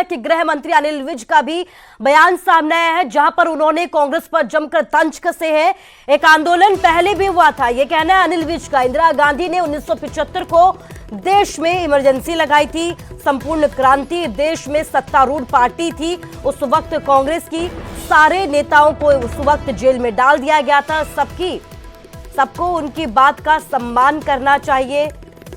कि गृह मंत्री अनिल विज का भी बयान सामने आया है, जहां पर उन्होंने कांग्रेस पर जमकर तंज कसे हैं। एक आंदोलन पहले भी हुआ था, यह कहना है अनिल विज का। इंदिरा गांधी ने 1975 को देश में इमरजेंसी लगाई थी, संपूर्ण क्रांति, देश में सत्तारूढ़ पार्टी थी। उस वक्त कांग्रेस की सारे नेताओं को उस वक्त जेल में डाल दिया गया था। सबको उनकी बात का सम्मान करना चाहिए।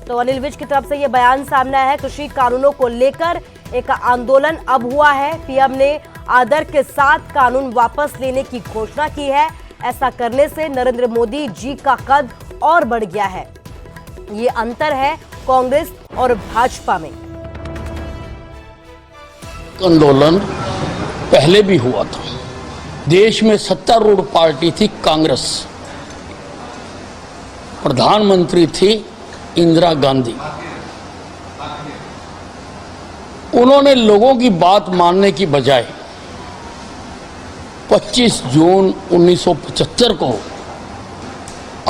तो अनिल विज की तरफ से यह बयान सामने आया है। कृषि कानूनों को लेकर एक आंदोलन अब हुआ है। पीएम ने आदर के साथ कानून वापस लेने की घोषणा की है। ऐसा करने से नरेंद्र मोदी जी का कद और बढ़ गया है। ये अंतर है कांग्रेस और भाजपा में। आंदोलन पहले भी हुआ था। देश में सत्तारूढ़ पार्टी थी कांग्रेस, प्रधानमंत्री थी इंदिरा गांधी। उन्होंने लोगों की बात मानने की बजाय 25 जून 1975 को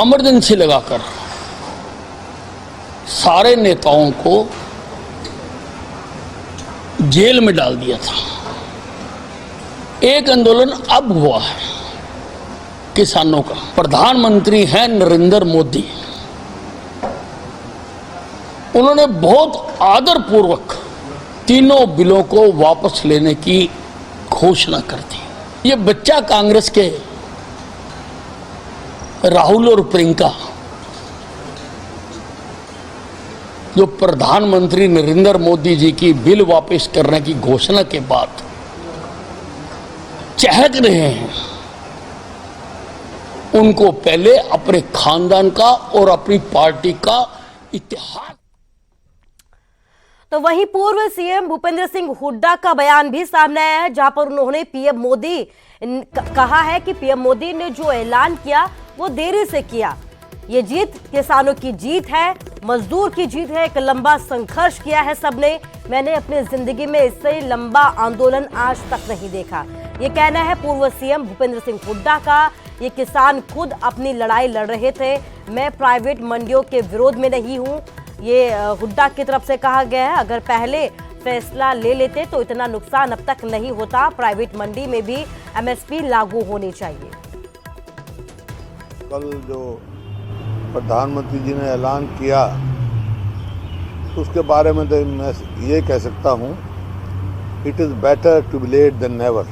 इमरजेंसी लगाकर सारे नेताओं को जेल में डाल दिया था। एक आंदोलन अब हुआ है किसानों का। प्रधानमंत्री हैं नरेंद्र मोदी, उन्होंने बहुत आदरपूर्वक तीनों बिलों को वापस लेने की घोषणा कर दी। ये बच्चा कांग्रेस के राहुल और प्रियंका, जो प्रधानमंत्री नरेंद्र मोदी जी की बिल वापस करने की घोषणा के बाद चहक रहे हैं, उनको पहले अपने खानदान का और अपनी पार्टी का इतिहास। तो वहीं पूर्व सीएम भूपेंद्र सिंह हुड्डा का बयान भी सामने आया है, जहां पर उन्होंने पीएम मोदी कहा है कि पीएम मोदी ने जो ऐलान किया वो देरी से किया। ये जीत किसानों की जीत है, मजदूर की जीत है। एक लंबा संघर्ष किया है सबने। मैंने अपनी जिंदगी में इससे लंबा आंदोलन आज तक नहीं देखा। ये कहना है पूर्व सीएम भूपेंद्र सिंह हुड्डा का। ये किसान खुद अपनी लड़ाई लड़ रहे थे। मैं प्राइवेट मंडियों के विरोध में नहीं हूं, ये हुड्डा की तरफ से कहा गया है। अगर पहले फैसला ले लेते तो इतना नुकसान अब तक नहीं होता। प्राइवेट मंडी में भी एमएसपी लागू होनी चाहिए। कल जो प्रधानमंत्री जी ने ऐलान किया तो उसके बारे में तो मैं ये कह सकता हूँ, it is better to be late than never.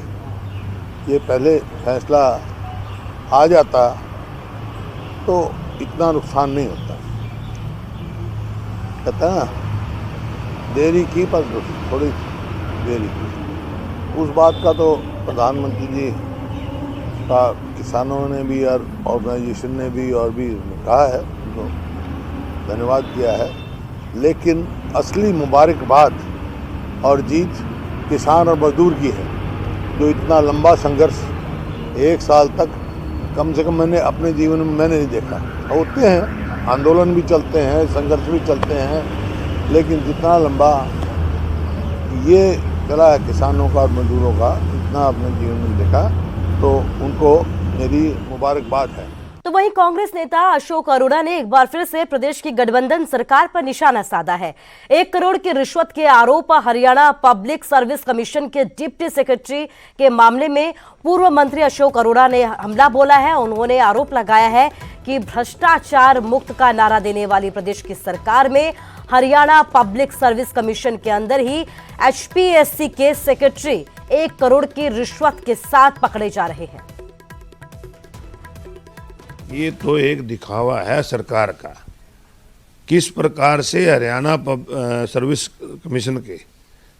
ये पहले फैसला आ जाता तो इतना नुकसान नहीं होता। कहता है देरी की पर थोड़ी देरी की। उस बात का तो प्रधानमंत्री जी का किसानों ने भी और ऑर्गेनाइजेशन ने भी और भी कहा है, तो धन्यवाद किया है। लेकिन असली मुबारकबाद और जीत किसान और मजदूर की है, जो इतना लंबा संघर्ष 1 साल तक कम से कम मैंने अपने जीवन में मैंने नहीं देखा। होते हैं आंदोलन भी चलते हैं, संघर्ष भी चलते हैं, लेकिन जितना लंबा ये चला है किसानों का और मजदूरों का, इतना अपने जीवन में देखा, तो उनको मेरी मुबारकबाद है। तो वहीं कांग्रेस नेता अशोक अरोड़ा ने एक बार फिर से प्रदेश की गठबंधन सरकार पर निशाना साधा है। 1 करोड़ की रिश्वत के आरोप हरियाणा पब्लिक सर्विस कमीशन के डिप्टी सेक्रेटरी के मामले में पूर्व मंत्री अशोक अरोड़ा ने हमला बोला है। उन्होंने आरोप लगाया है कि भ्रष्टाचार मुक्त का नारा देने वाली प्रदेश की सरकार में हरियाणा पब्लिक सर्विस कमीशन के अंदर ही HPSC के सेक्रेटरी 1 करोड़ की रिश्वत के साथ पकड़े जा रहे हैं। ये तो एक दिखावा है सरकार का, किस प्रकार से हरियाणा सर्विस कमीशन के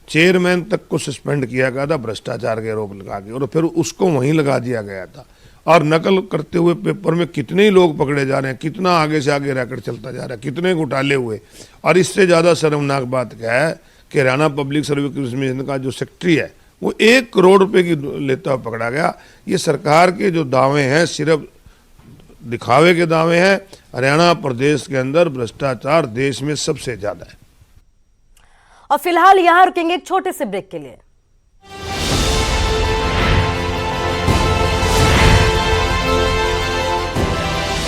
चेयरमैन तक को सस्पेंड किया गया था भ्रष्टाचार के आरोप लगा के, और फिर उसको वहीं लगा दिया गया था। और नकल करते हुए पेपर में कितने ही लोग पकड़े जा रहे हैं, कितना आगे से आगे रैकेट चलता जा रहा है, कितने घोटाले हुए। और इससे ज़्यादा शर्मनाक बात क्या है कि हरियाणा पब्लिक सर्विस कमीशन का जो सेक्रेटरी है वो 1 करोड़ रुपए की लेता हुआ पकड़ा गया। ये सरकार के जो दावे हैं सिर्फ दिखावे के दावे हैं। हरियाणा प्रदेश के अंदर भ्रष्टाचार देश में सबसे ज्यादा है। और फिलहाल यहां रुकेंगे एक छोटे से ब्रेक के लिए।